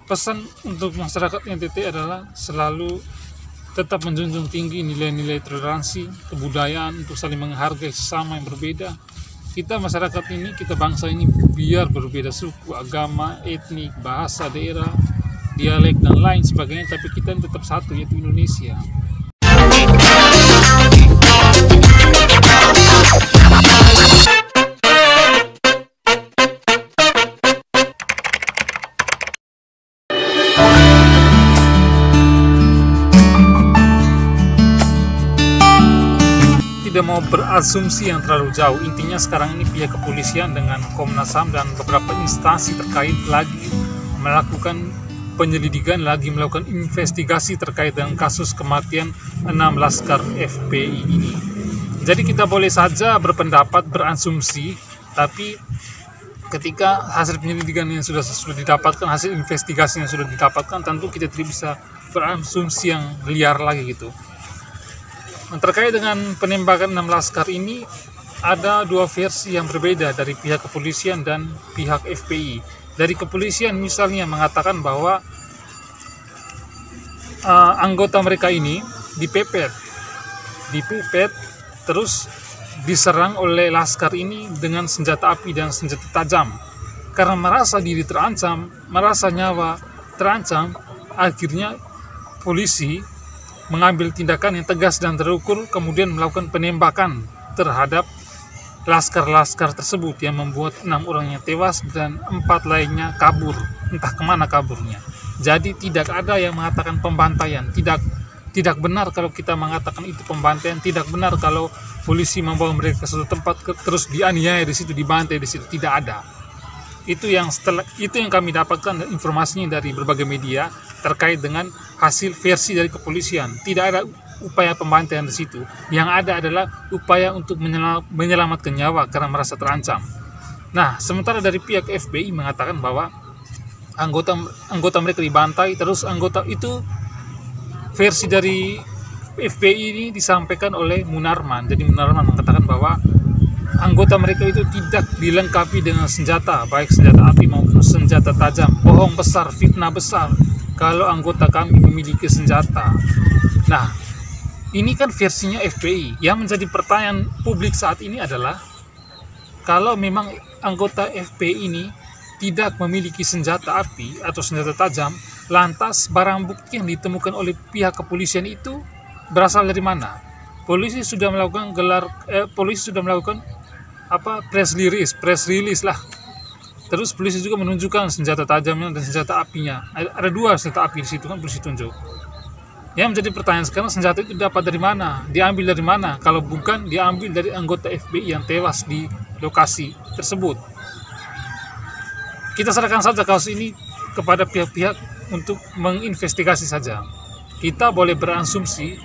pesan untuk masyarakat NTT adalah selalu tetap menjunjung tinggi nilai-nilai toleransi, kebudayaan untuk saling menghargai sesama yang berbeda. Kita masyarakat ini, kita bangsa ini biar berbeda suku, agama, etnik, bahasa, daerah, dialek, dan lain sebagainya, tapi kita tetap satu, yaitu Indonesia. Tidak mau berasumsi yang terlalu jauh. Intinya sekarang ini pihak kepolisian dengan Komnas HAM dan beberapa instansi terkait lagi melakukan penyelidikan, lagi melakukan investigasi terkait dengan kasus kematian 6 laskar FPI ini. Jadi kita boleh saja berpendapat, berasumsi, tapi ketika hasil penyelidikan yang sudah didapatkan, hasil investigasi yang sudah didapatkan, tentu kita tidak bisa berasumsi yang liar lagi gitu. Terkait dengan penembakan 6 laskar ini, ada dua versi yang berbeda dari pihak kepolisian dan pihak FPI. Dari kepolisian misalnya mengatakan bahwa anggota mereka ini dipepet, terus diserang oleh laskar ini dengan senjata api dan senjata tajam. Karena merasa diri terancam, merasa nyawa terancam, akhirnya polisi mengambil tindakan yang tegas dan terukur, kemudian melakukan penembakan terhadap laskar-laskar tersebut yang membuat 6 orangnya tewas dan 4 lainnya kabur, entah kemana kaburnya. Jadi tidak ada yang mengatakan pembantaian, tidak benar kalau kita mengatakan itu pembantaian, tidak benar kalau polisi membawa mereka ke suatu tempat terus dianiaya di situ, dibantai di situ, tidak ada. Itu yang kami dapatkan informasinya dari berbagai media terkait dengan hasil versi dari kepolisian. Tidak ada upaya pembantaian di situ. Yang ada adalah upaya untuk menyelamatkan nyawa karena merasa terancam. Nah, sementara dari pihak FPI mengatakan bahwa anggota mereka dibantai, terus anggota itu versi dari FPI ini disampaikan oleh Munarman. Jadi Munarman mengatakan bahwa anggota mereka itu tidak dilengkapi dengan senjata, baik senjata api maupun senjata tajam. Bohong besar, fitnah besar kalau anggota kami memiliki senjata. Nah, ini kan versinya FPI. Yang menjadi pertanyaan publik saat ini adalah, kalau memang anggota FPI ini tidak memiliki senjata api atau senjata tajam, lantas barang bukti yang ditemukan oleh pihak kepolisian itu berasal dari mana? Polisi sudah melakukan press release lah. Terus polisi juga menunjukkan senjata tajamnya dan senjata apinya. Ada 2 senjata api di situ kan polisi tunjuk. Yang menjadi pertanyaan sekarang, senjata itu dapat dari mana? Diambil dari mana? Kalau bukan diambil dari anggota FBI yang tewas di lokasi tersebut. Kita serahkan saja kasus ini kepada pihak-pihak untuk menginvestigasi saja. Kita boleh berasumsi,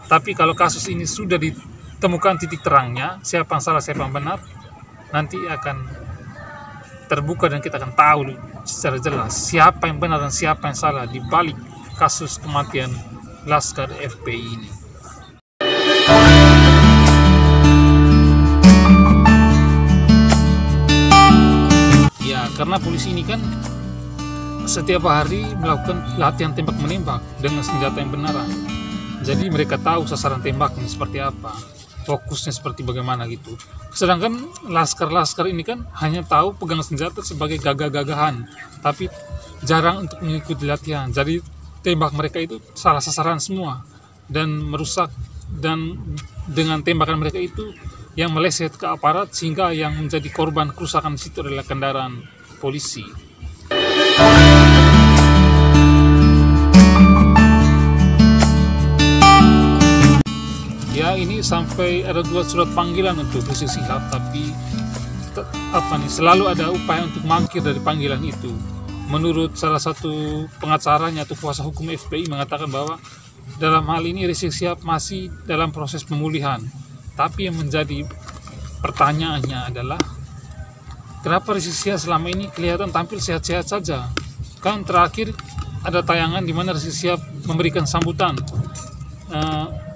tapi kalau kasus ini sudah ditemukan titik terangnya, siapa yang salah, siapa yang benar, nanti akan terbuka dan kita akan tahu secara jelas siapa yang benar dan siapa yang salah di balik kasus kematian laskar FPI ini. Ya, karena polisi ini kan setiap hari melakukan latihan tembak menembak dengan senjata yang benaran. Jadi mereka tahu sasaran tembaknya seperti apa, fokusnya seperti bagaimana gitu. Sedangkan laskar-laskar ini kan hanya tahu pegang senjata sebagai gagah-gagahan, tapi jarang untuk mengikuti latihan. Jadi tembak mereka itu salah sasaran semua dan merusak, dan dengan tembakan mereka itu yang meleset ke aparat sehingga yang menjadi korban kerusakan di situ adalah kendaraan polisi. Ya, ini sampai ada 2 surat panggilan untuk Rizik Syihab, tapi selalu ada upaya untuk mangkir dari panggilan itu. Menurut salah satu pengacaranya atau kuasa hukum FPI mengatakan bahwa dalam hal ini Rizik Syihab masih dalam proses pemulihan. Tapi yang menjadi pertanyaannya adalah, kenapa Rizik Syihab selama ini kelihatan tampil sehat-sehat saja? Kan terakhir ada tayangan di mana Rizik Syihab memberikan sambutan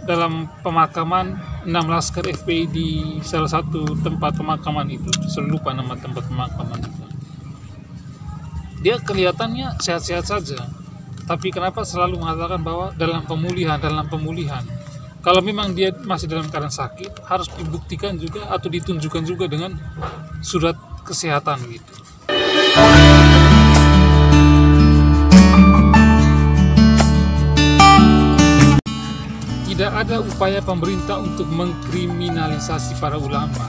dalam pemakaman 6 laskar FPI di salah satu tempat pemakaman itu. Saya lupa nama tempat pemakaman itu. dia kelihatannya sehat-sehat saja. Tapi kenapa selalu mengatakan bahwa dalam pemulihan? Kalau memang dia masih dalam keadaan sakit, harus dibuktikan juga atau ditunjukkan juga dengan surat kesehatan gitu. Tidak ada upaya pemerintah untuk mengkriminalisasi para ulama.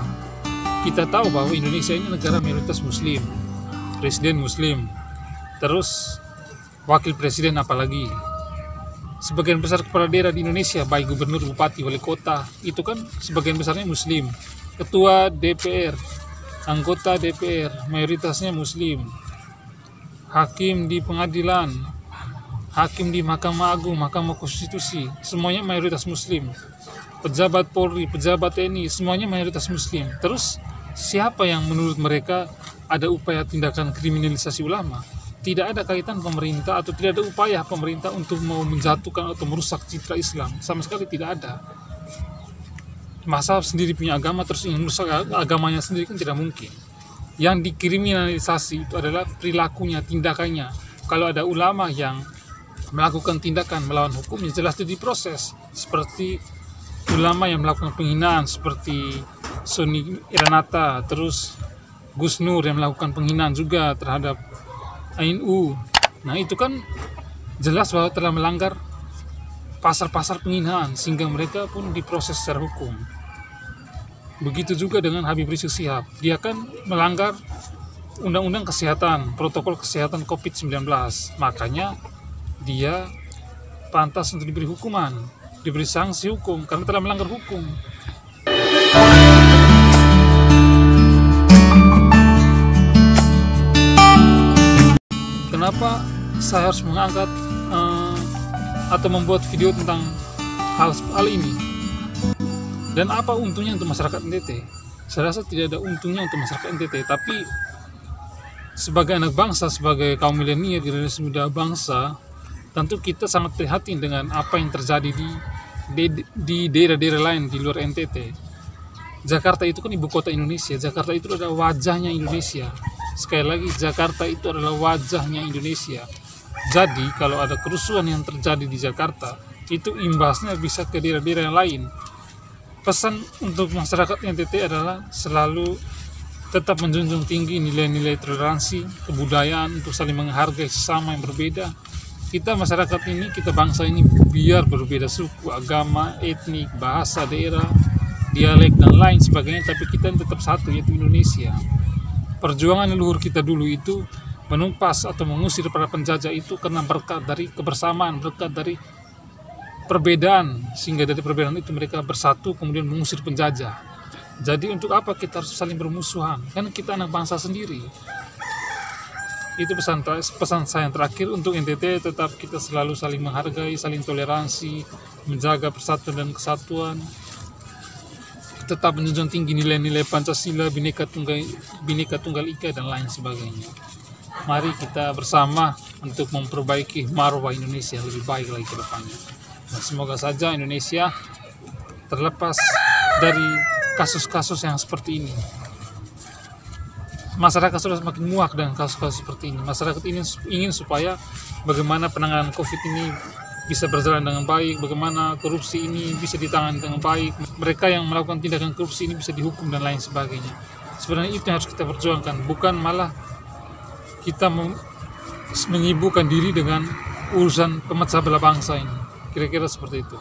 Kita tahu bahwa Indonesia ini negara mayoritas muslim, presiden muslim, terus wakil presiden apalagi. Sebagian besar kepala daerah di Indonesia, baik gubernur, bupati, wali kota, itu kan sebagian besarnya muslim. Ketua DPR, anggota DPR, mayoritasnya muslim. Hakim di pengadilan, hakim di Mahkamah Agung, Mahkamah Konstitusi, semuanya mayoritas muslim. Pejabat Polri, pejabat TNI, semuanya mayoritas muslim. Terus siapa yang menurut mereka ada upaya tindakan kriminalisasi ulama? Tidak ada kaitan pemerintah atau tidak ada upaya pemerintah untuk mau menjatuhkan atau merusak citra Islam. Sama sekali tidak ada. Masa sendiri punya agama terus ingin merusak agamanya sendiri kan tidak mungkin. Yang dikriminalisasi itu adalah perilakunya, tindakannya. Kalau ada ulama yang melakukan tindakan melawan hukum, yang jelas itu diproses. Seperti ulama yang melakukan penghinaan seperti Sony Iranata, terus Gus Nur yang melakukan penghinaan juga terhadap ANU. Nah itu kan jelas bahwa telah melanggar pasal-pasal penghinaan, sehingga mereka pun diproses secara hukum. Begitu juga dengan Habib Rizik Syihab, dia kan melanggar undang-undang kesehatan, protokol kesehatan COVID-19, makanya dia pantas untuk diberi hukuman, diberi sanksi hukum karena telah melanggar hukum. Kenapa saya harus mengangkat atau membuat video tentang hal ini? Dan apa untungnya untuk masyarakat NTT? Saya rasa tidak ada untungnya untuk masyarakat NTT, tapi sebagai anak bangsa, sebagai kaum milenial, generasi muda bangsa, tentu kita sangat prihatin dengan apa yang terjadi di daerah-daerah lain di luar NTT. Jakarta itu kan ibu kota Indonesia, Jakarta itu adalah wajahnya Indonesia. Sekali lagi, Jakarta itu adalah wajahnya Indonesia. Jadi kalau ada kerusuhan yang terjadi di Jakarta, itu imbasnya bisa ke daerah-daerah yang lain. Pesan untuk masyarakat NTT adalah selalu tetap menjunjung tinggi nilai-nilai toleransi, kebudayaan untuk saling menghargai sesama yang berbeda. Kita masyarakat ini, kita bangsa ini biar berbeda suku, agama, etnik, bahasa, daerah, dialek dan lain sebagainya, tapi kita tetap satu, yaitu Indonesia. Perjuangan leluhur kita dulu itu menumpas atau mengusir para penjajah itu karena berkat dari kebersamaan, berkat dari perbedaan, sehingga dari perbedaan itu mereka bersatu kemudian mengusir penjajah. Jadi untuk apa kita harus saling bermusuhan? Kan kita anak bangsa sendiri. Itu pesan saya yang terakhir untuk NTT, tetap kita selalu saling menghargai, saling toleransi, menjaga persatuan dan kesatuan, tetap menjunjung tinggi nilai-nilai Pancasila, Bhinneka Tunggal Ika dan lain sebagainya. Mari kita bersama untuk memperbaiki marwah Indonesia lebih baik lagi ke depannya. Dan semoga saja Indonesia terlepas dari kasus-kasus yang seperti ini. Masyarakat sudah semakin muak dengan kasus-kasus seperti ini. Masyarakat ini ingin supaya bagaimana penanganan COVID ini bisa berjalan dengan baik, bagaimana korupsi ini bisa ditangani dengan baik, mereka yang melakukan tindakan korupsi ini bisa dihukum dan lain sebagainya. Sebenarnya itu yang harus kita perjuangkan, bukan malah kita menyibukkan diri dengan urusan pemecah belah bangsa ini. Kira-kira seperti itu.